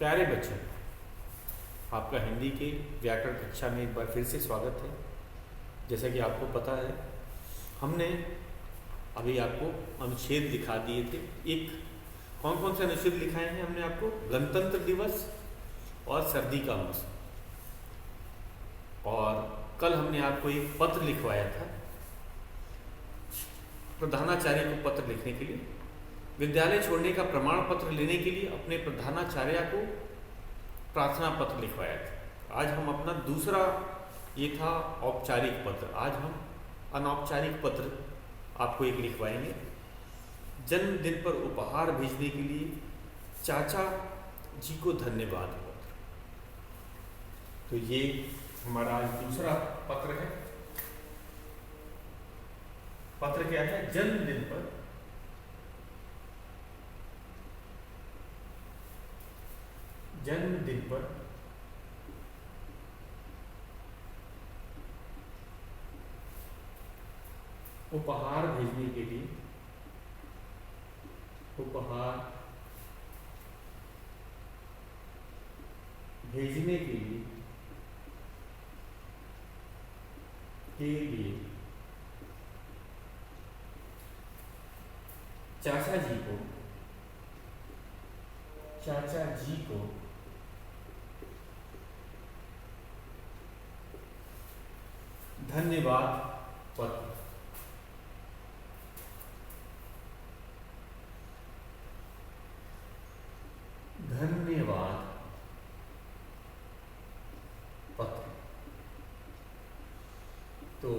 प्यारे बच्चों, आपका हिंदी के व्याकरण कक्षा में एक बार फिर से स्वागत है। जैसा कि आपको पता है, हमने अभी आपको अनुच्छेद दिखा दिए थे। एक कौन कौन से अनुच्छेद लिखाए हैं हमने आपको? गणतंत्र दिवस और सर्दी का मौसम। और कल हमने आपको एक पत्र लिखवाया था प्रधानाचार्य को पत्र लिखने के लिए, विद्यालय छोड़ने का प्रमाण पत्र लेने के लिए अपने प्रधानाचार्य को प्रार्थना पत्र लिखवाया था। आज हम अपना दूसरा, ये था औपचारिक पत्र, आज हम अनौपचारिक पत्र आपको एक लिखवाएंगे। जन्मदिन पर उपहार भेजने के लिए चाचा जी को धन्यवाद पत्र। तो ये हमारा आज दूसरा पत्र है। पत्र क्या है? जन्मदिन पर उपहार भेजने के लिए चाचा जी को धन्यवाद पत्र। धन्यवाद पत्र। तो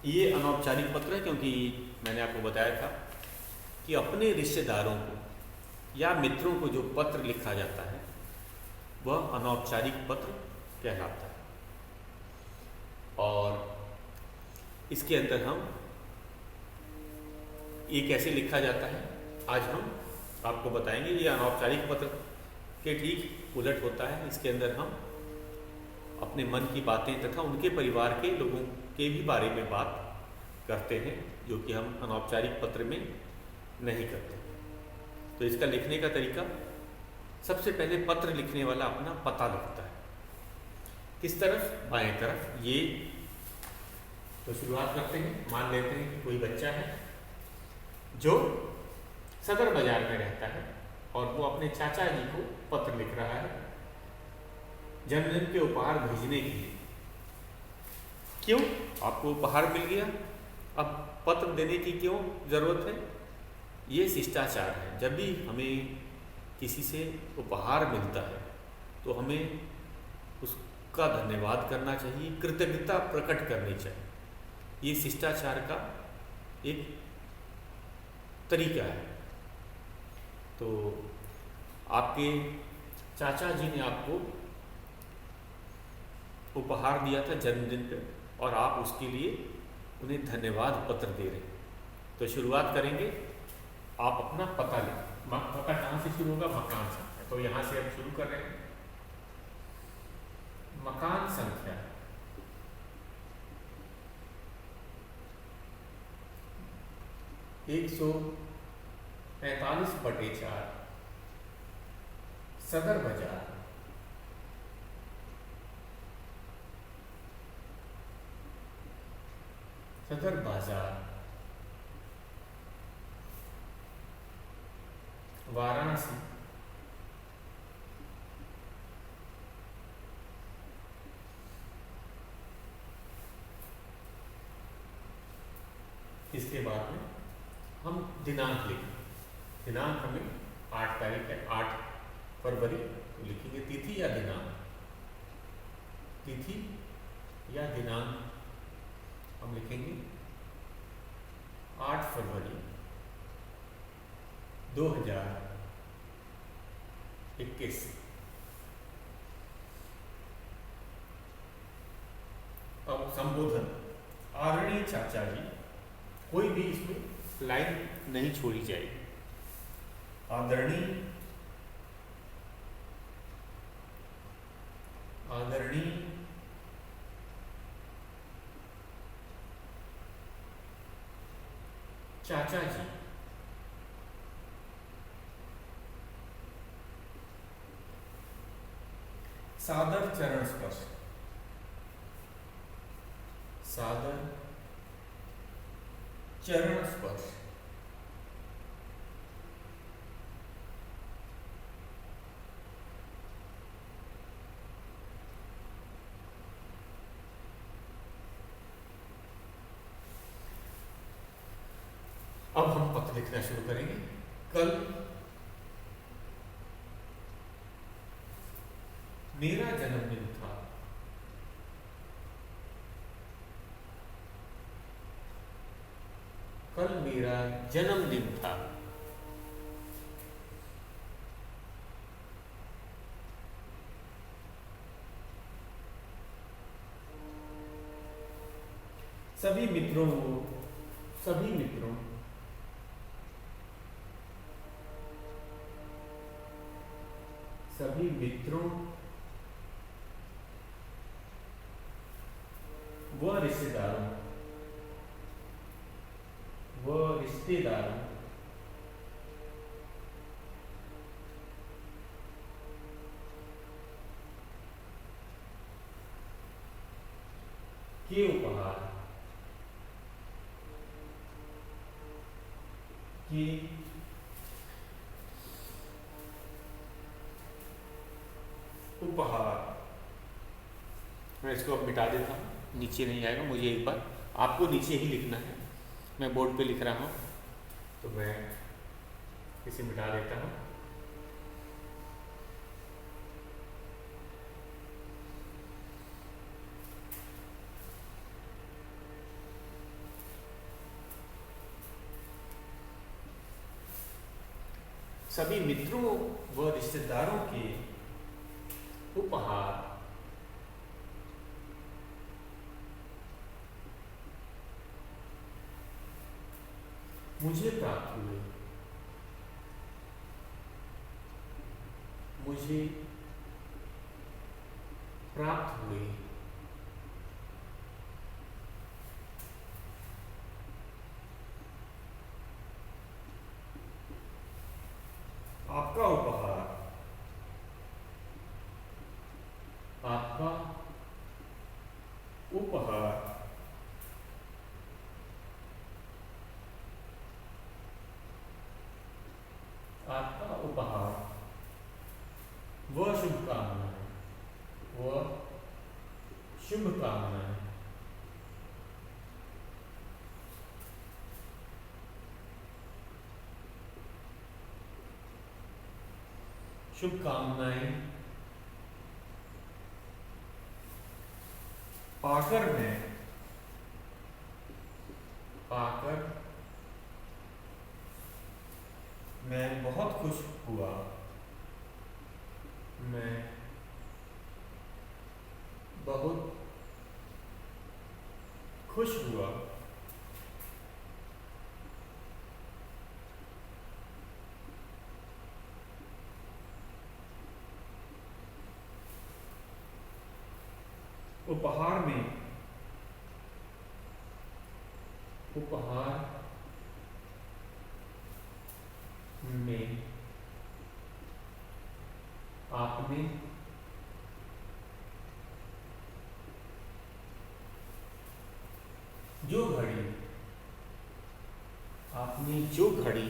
ये अनौपचारिक पत्र है, क्योंकि मैंने आपको बताया था कि अपने रिश्तेदारों को या मित्रों को जो पत्र लिखा जाता है वह अनौपचारिक पत्र कहलाता है। और इसके अंदर हम ये कैसे लिखा जाता है आज हम आपको बताएंगे। ये अनौपचारिक पत्र के ठीक उलट होता है। इसके अंदर हम अपने मन की बातें तथा उनके परिवार के लोगों के भी बारे में बात करते हैं, जो कि हम अनौपचारिक पत्र में नहीं करते। तो इसका लिखने का तरीका, सबसे पहले पत्र लिखने वाला अपना पता लिखता है। किस तरफ? बाएं तरफ। ये तो शुरुआत करते हैं। मान लेते हैं कि कोई बच्चा है जो सदर बाजार में रहता है और वो अपने चाचा जी को पत्र लिख रहा है जन्मदिन के उपहार भेजने के लिए। क्यों? आपको उपहार मिल गया, अब पत्र देने की क्यों जरूरत है? ये शिष्टाचार है। जब भी हमें किसी से उपहार मिलता है तो हमें उसका धन्यवाद करना चाहिए, कृतज्ञता प्रकट करनी चाहिए। ये शिष्टाचार का एक तरीका है। तो आपके चाचा जी ने आपको उपहार दिया था जन्मदिन पे, और आप उसके लिए उन्हें धन्यवाद पत्र दे रहे हैं। तो शुरुआत करेंगे, आप अपना पता लिखें। पता कहाँ से शुरू होगा? मकान संख्या। तो यहाँ से हम शुरू कर रहे हैं। मकान संख्या 145/4 सदर बाजार, वाराणसी। इसके बाद में हम दिनांक लिखें। दिनांक हमें 8 तारीख है, 8 फरवरी। तो लिखेंगे तिथि या दिनांक हम लिखेंगे 8 फरवरी 2021। अब संबोधन, आदरणीय चाचा जी। कोई भी इसमें लाइन नहीं छोड़ी जाएगी। आदरणीय चाचा जी, सादर चरण स्पर्श, सादर चरण स्पर्श। अब हम पत्र लिखना शुरू करेंगे। कल मेरा जन्मदिन था। कल मेरा जन्मदिन था। सभी मित्रों सभी मित्रों सभी मित्रों व रिश्तेदारों के उपहार के उपहार। मैं इसको अब मिटा देता हूँ, नीचे नहीं आएगा। मुझे एक बार आपको नीचे ही लिखना है। मैं बोर्ड पे लिख रहा हूँ तो मैं इसे मिटा देता हूँ। सभी मित्रों व रिश्तेदारों के उपहार मुझे प्राप्त हुए। मुझे प्राप्त हुए। आपका उपहार, आपका उपहार आपका उपहार व शुभकामनाएं शुभकामनाएं शुभकामनाएं पाकर मैं बहुत खुश हुआ। मैं बहुत खुश हुआ। उपहार में आपने जो घड़ी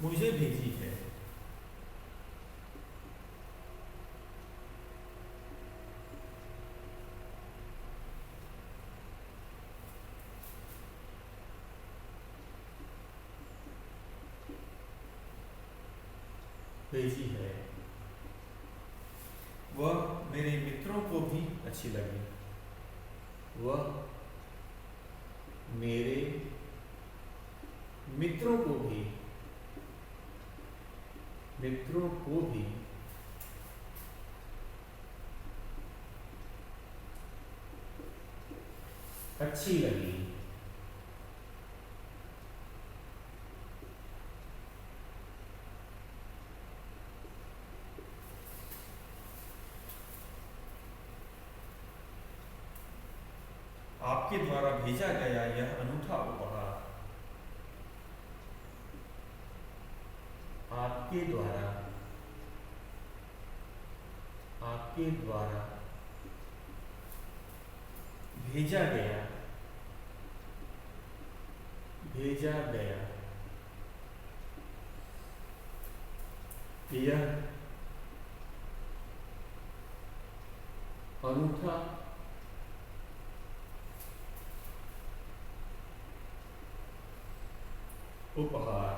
मुझे भेजी है, वह मेरे मित्रों को भी अच्छी लगी। वह मेरे मित्रों को भी अच्छी लगी। आपके द्वारा भेजा गया यह अनूठा उपहार, आपके द्वारा भेजा गया यह अनूठा उपहार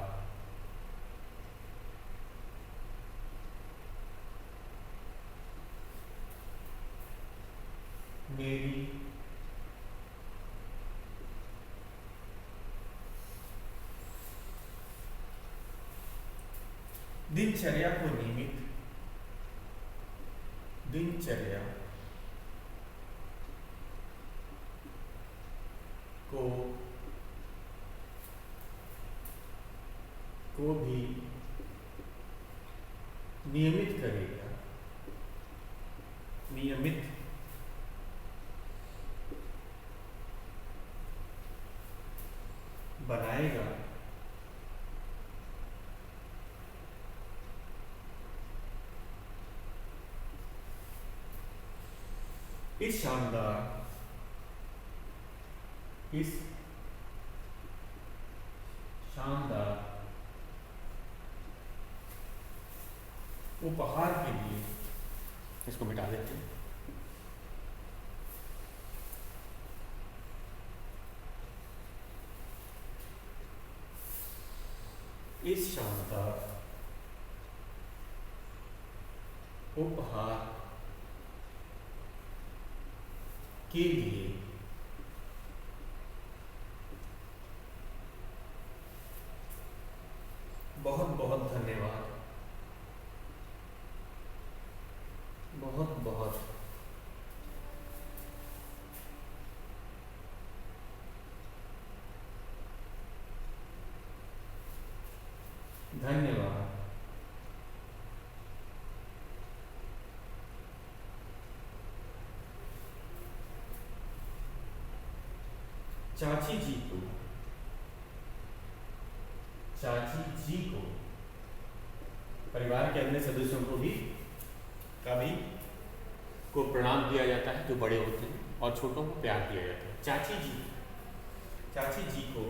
मेरी दिनचर्या को भी नियमित करेगा, बनाएगा, इस शानदार उपहार के लिए, इसको मिटा देते हैं, इस शानदार उपहार के लिए बहुत बहुत धन्यवाद, बहुत बहुत धन्यवाद। चाची जी को परिवार के अन्य सदस्यों को भी प्रणाम किया जाता है जो बड़े होते हैं, और छोटों को प्यार दिया जाता है। चाची जी को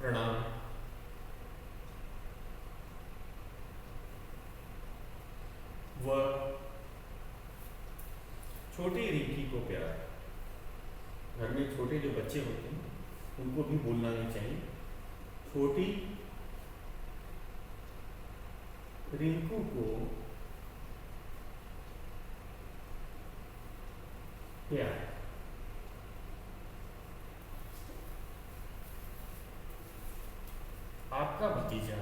प्रणाम, व छोटी रिंकी को प्यार। घर में छोटे जो बच्चे होते हैं उनको भी बोलना नहीं चाहिए, छोटी रिंकू को प्यार। आपका भतीजा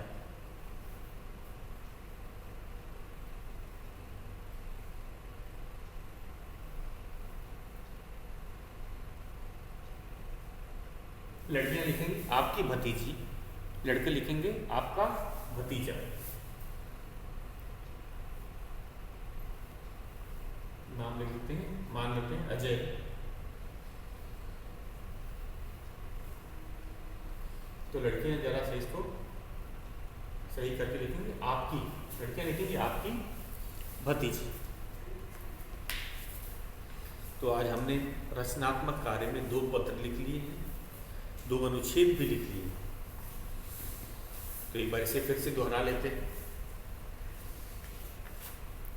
लड़कियां लिखेंगी आपकी भतीजी, लड़के लिखेंगे आपका भतीजा। नाम लिख लेते हैं, मान लेते हैं अजय। तो लड़कियां जरा से इसको सही करके लिखेंगे आपकी, लड़कियां लिखेंगी आपकी भतीजी। तो आज हमने रचनात्मक कार्य में 2 पत्र लिख लिए हैं, 2 अनुच्छेद भी लिख लिए। तो एक बार इसे फिर से दोहरा लेते हैं।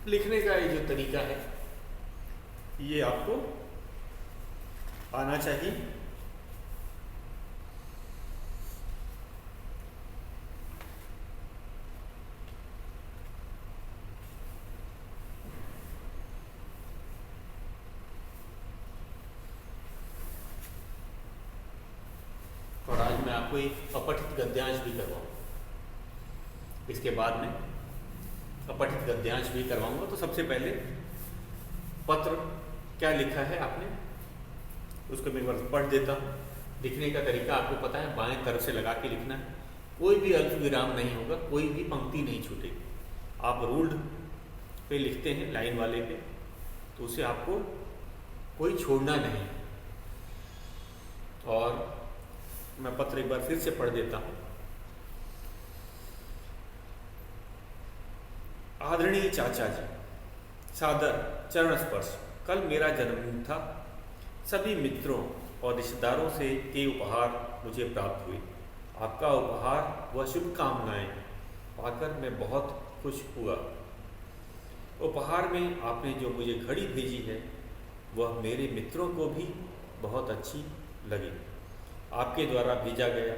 लिखने का ये जो तरीका है ये आपको आना चाहिए। और आज मैं आपको एक अपठित गद्यांश भी करवाऊंगा। इसके बाद में अपठित गद्यांश भी करवाऊंगा। तो सबसे पहले पत्र क्या लिखा है आपने उसको मैं एक बार पढ़ देता हूँ। लिखने का तरीका आपको पता है, बाएं तरफ से लगा के लिखना है। कोई भी अल्प विराम नहीं होगा, कोई भी पंक्ति नहीं छूटेगी। आप रूल्ड पे लिखते हैं, लाइन वाले पे, तो उसे आपको कोई छोड़ना नहीं। और मैं पत्र एक बार फिर से पढ़ देता हूँ। आदरणीय चाचा जी, सादर चरण स्पर्श। कल मेरा जन्मदिन था। सभी मित्रों और रिश्तेदारों से के उपहार मुझे प्राप्त हुए। आपका उपहार व शुभकामनाएं पाकर मैं बहुत खुश हुआ। उपहार में आपने जो मुझे घड़ी भेजी है वह मेरे मित्रों को भी बहुत अच्छी लगी। आपके द्वारा भेजा गया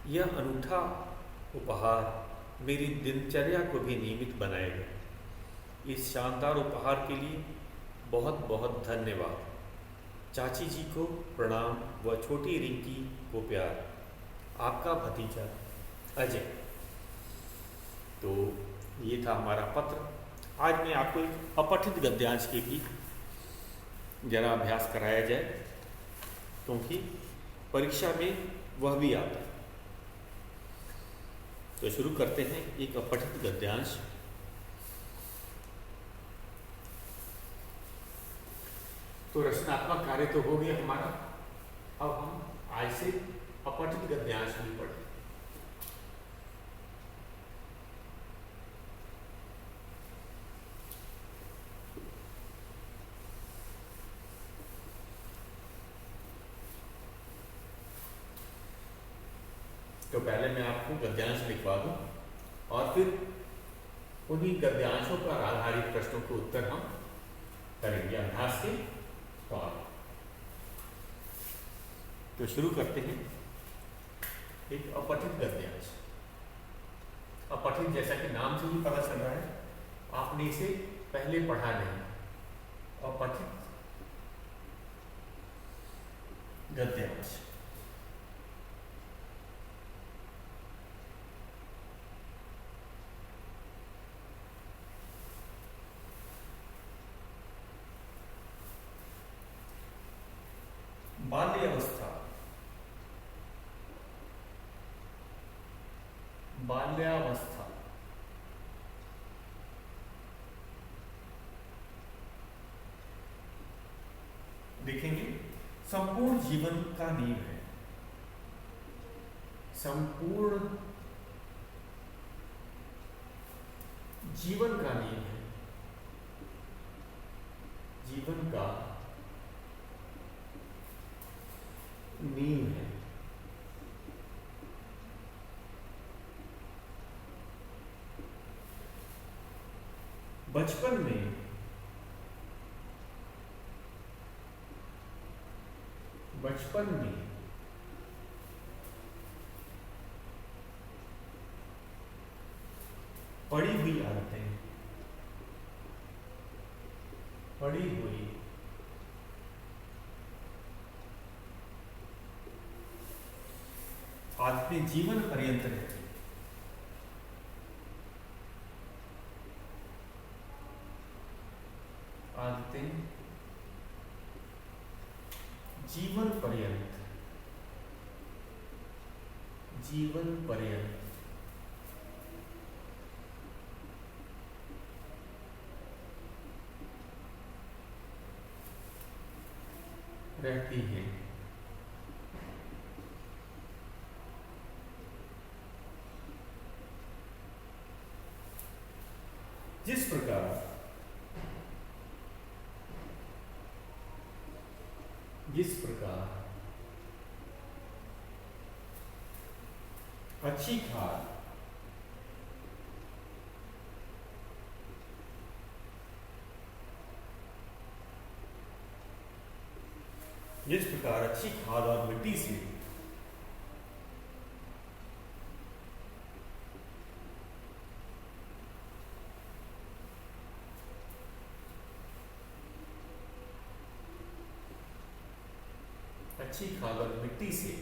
यह अनूठा उपहार मेरी दिनचर्या को भी नियमित बनाएगा। इस शानदार उपहार के लिए बहुत बहुत धन्यवाद। चाची जी को प्रणाम व छोटी रिंकी को प्यार। आपका भतीजा अजय। तो ये था हमारा पत्र। आज मैं आपको एक अपठित गद्यांश के भी जरा अभ्यास कराया जाए, क्योंकि परीक्षा में वह भी आता है। तो शुरू करते हैं एक अपठित गद्यांश। तो रचनात्मक कार्य तो हो गया हमारा। अब हम आज से अपठित गद्यांश भी पढ़ें। तो पहले मैं आपको गद्यांश लिखवा दूं और फिर उन्हीं गद्यांशों पर आधारित प्रश्नों के उत्तर हम करेंगे अभ्यास के तौर पर। तो शुरू करते हैं एक अपठित गद्यांश। अपठित जैसा कि नाम से ही पता चल रहा है, आपने इसे पहले पढ़ा नहीं। अपठित गद्यांश। बाल्यावस्था। बाल्यावस्था देखेंगे संपूर्ण जीवन का नींव है। संपूर्ण जीवन का नींव है। जीवन का नींव है। बचपन में पड़ी हुई आदतें, पड़ी हुई आदतें जीवन पर्यंत रहती। आदतें जीवन पर्यंत रहती है। जिस प्रकार अच्छी खाद और मिट्टी से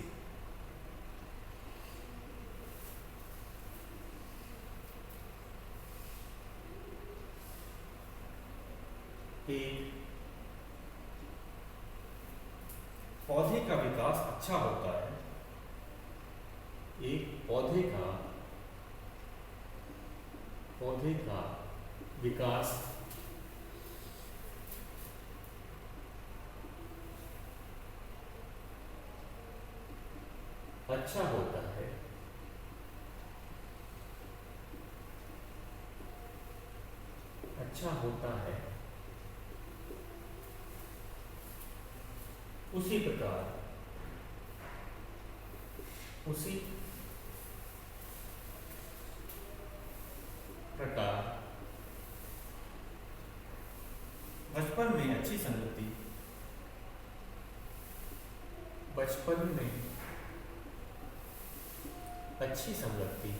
एक पौधे का विकास अच्छा होता है। एक पौधे का विकास अच्छा होता है, अच्छा होता है। उसी प्रकार, उसी प्रकार बचपन में अच्छी संगति, बचपन में अच्छी संगति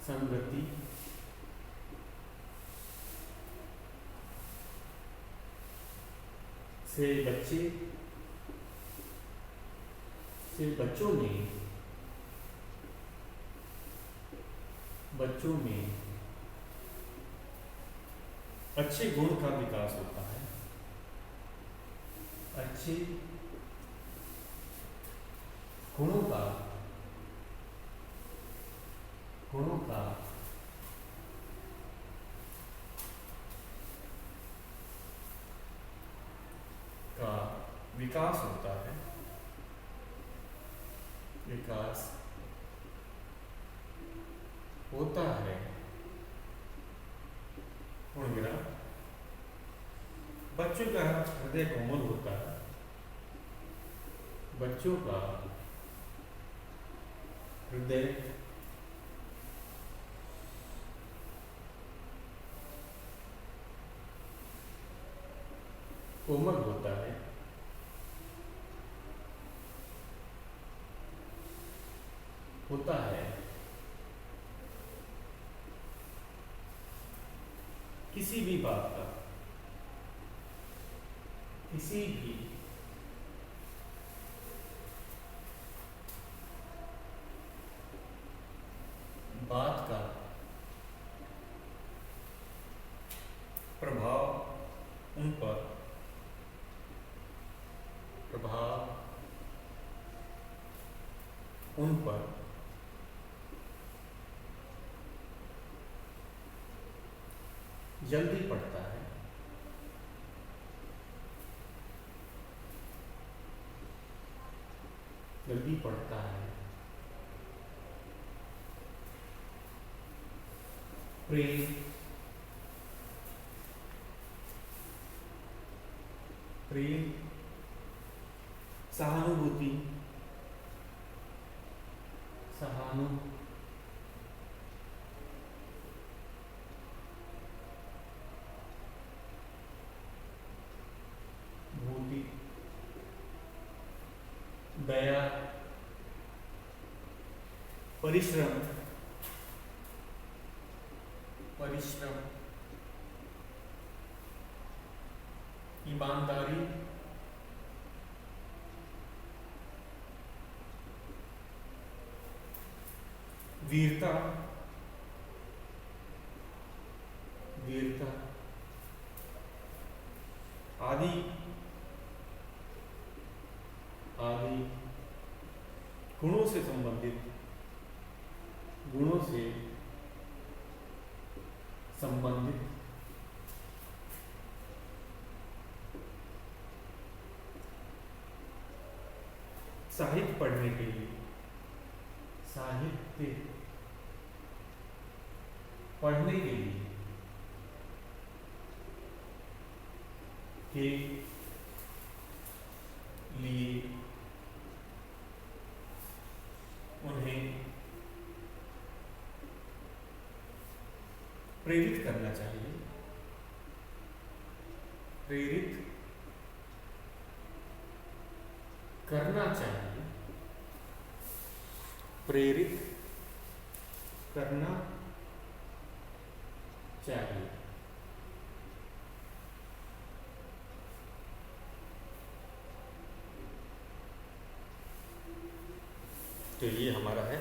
संगति से बच्चों में अच्छे गुण का विकास होता है, अच्छे गुणों का विकास होता है, विकास होता है। पूर्णविराम। बच्चों का हृदय कोमल होता है, बच्चों का हृदय कोमल होता है, होता है। किसी भी बात का, किसी भी बात का प्रभाव उन पर जल्दी पड़ता है, जल्दी पड़ता है। प्रेम, प्रेम, सहानुभूति, भूति, दया, परिश्रम, ईमानदारी, वीरता, आदि गुणों से संबंधित साहित्य पढ़ने के लिए, के लिए उन्हें प्रेरित करना चाहिए, प्रेरित करना चाहिए, प्रेरित करना चाहिए। तो ये हमारा है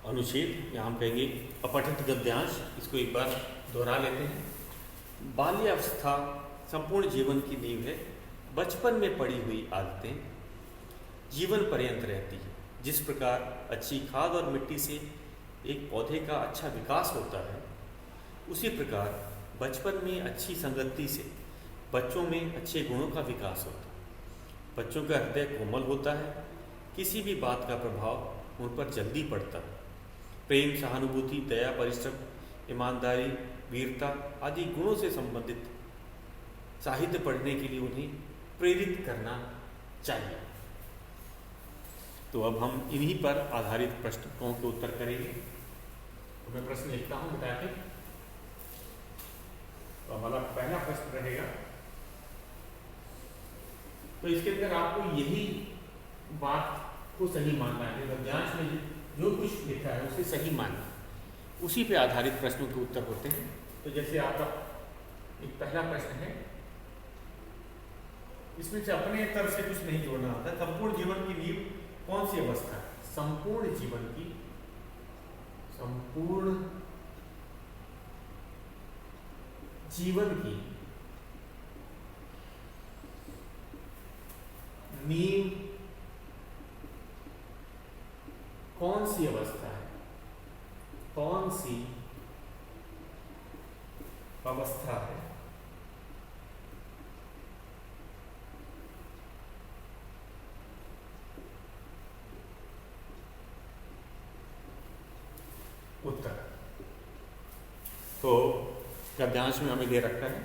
अनुच्छेद, यहाँ हम कहेंगे अपठित गद्यांश। इसको एक बार दोहरा लेते हैं। बाल्यावस्था संपूर्ण जीवन की नींव है। बचपन में पड़ी हुई आदतें जीवन पर्यंत रहती है। जिस प्रकार अच्छी खाद और मिट्टी से एक पौधे का अच्छा विकास होता है, उसी प्रकार बचपन में अच्छी संगति से बच्चों में अच्छे गुणों का विकास होता है। बच्चों का हृदय कोमल होता है, किसी भी बात का प्रभाव उन पर जल्दी पड़ता है। प्रेम, सहानुभूति, दया, परिश्रम, ईमानदारी, वीरता आदि गुणों से संबंधित साहित्य पढ़ने के लिए उन्हें प्रेरित करना चाहिए। तो अब हम इन्हीं पर आधारित प्रश्नों के उत्तर करेंगे। तो मैं प्रश्न लिखता हूँ बता के। तो हमारा पहला प्रश्न रहेगा, तो इसके अंदर आपको यही बात को सही मानना है, गद्यांश में जो कुछ लिखा है उसे सही मानना, उसी पे आधारित प्रश्नों के उत्तर होते हैं। तो जैसे आपका एक पहला प्रश्न है, इसमें से अपने तरफ से कुछ नहीं जोड़ना होता। संपूर्ण जीवन की नींव कौन सी अवस्था है? संपूर्ण जीवन की नींव कौन सी अवस्था है? कौन सी अवस्था है? उत्तर। तो गद्यांश में हमें दे रखा है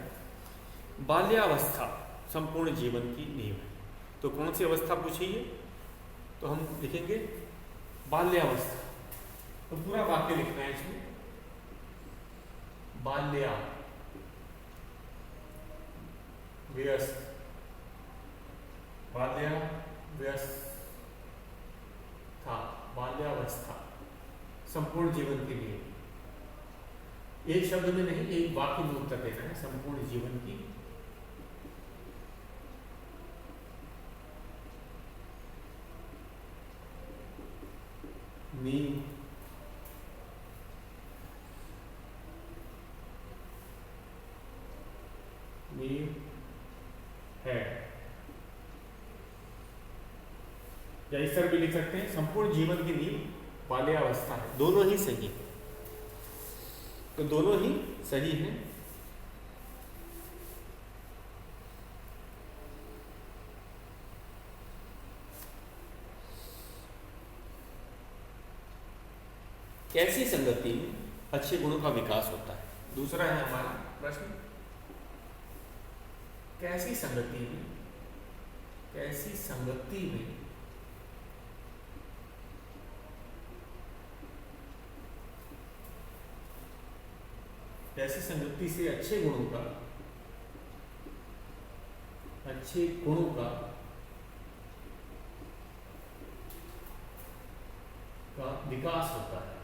बाल्यावस्था संपूर्ण जीवन की नींव है। तो कौन सी अवस्था पूछी है? तो हम लिखेंगे बाल्यावस्था। तो पूरा वाक्य लिखना है इसमें, बाल्यावस्था संपूर्ण जीवन के लिए। एक शब्द में नहीं, एक वाक्य में उत्तर देना है। संपूर्ण जीवन की नींव है, या इस तरह भी लिख सकते हैं, संपूर्ण जीवन की नींव बाल्यावस्था है। दोनों ही सही है। तो दोनों ही सही हैं। कैसी संगति में अच्छे गुणों का विकास होता है? दूसरा है हमारा प्रश्न, कैसी संगति में ऐसी संगति से अच्छे गुणों का विकास होता है।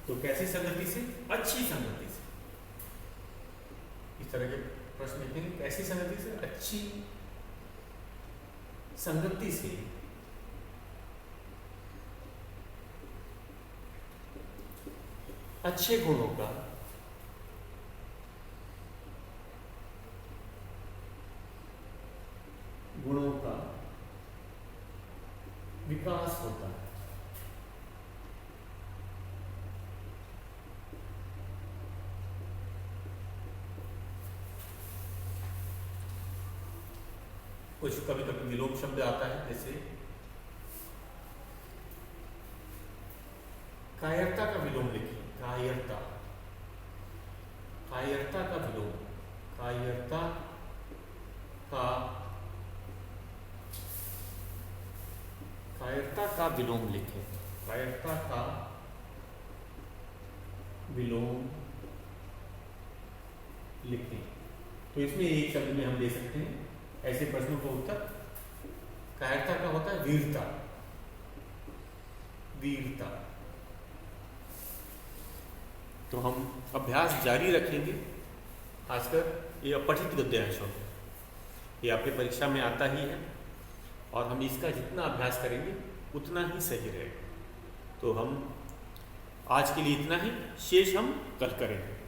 तो कैसी संगति से? अच्छी संगति से। इस तरह के प्रश्न लिखेंगे, कैसी संगति से? अच्छी संगति से अच्छे गुणों का विकास होता है। कुछ कभी कभी विलोम शब्द आता है, जैसे कायरता का विलोम लिखिए। कायरता का विलोम, कायरता का विलोम लिखें। कायरता का विलोम लिखें। तो इसमें एक शब्द में हम दे सकते हैं ऐसे प्रश्नों का उत्तर। कायरता का होता है वीरता। तो हम अभ्यास जारी रखेंगे, खासकर ये अपठित गद्यांशों में। ये आपके परीक्षा में आता ही है, और हम इसका जितना अभ्यास करेंगे उतना ही सही रहेगा। तो हम आज के लिए इतना ही, शेष हम कल करेंगे।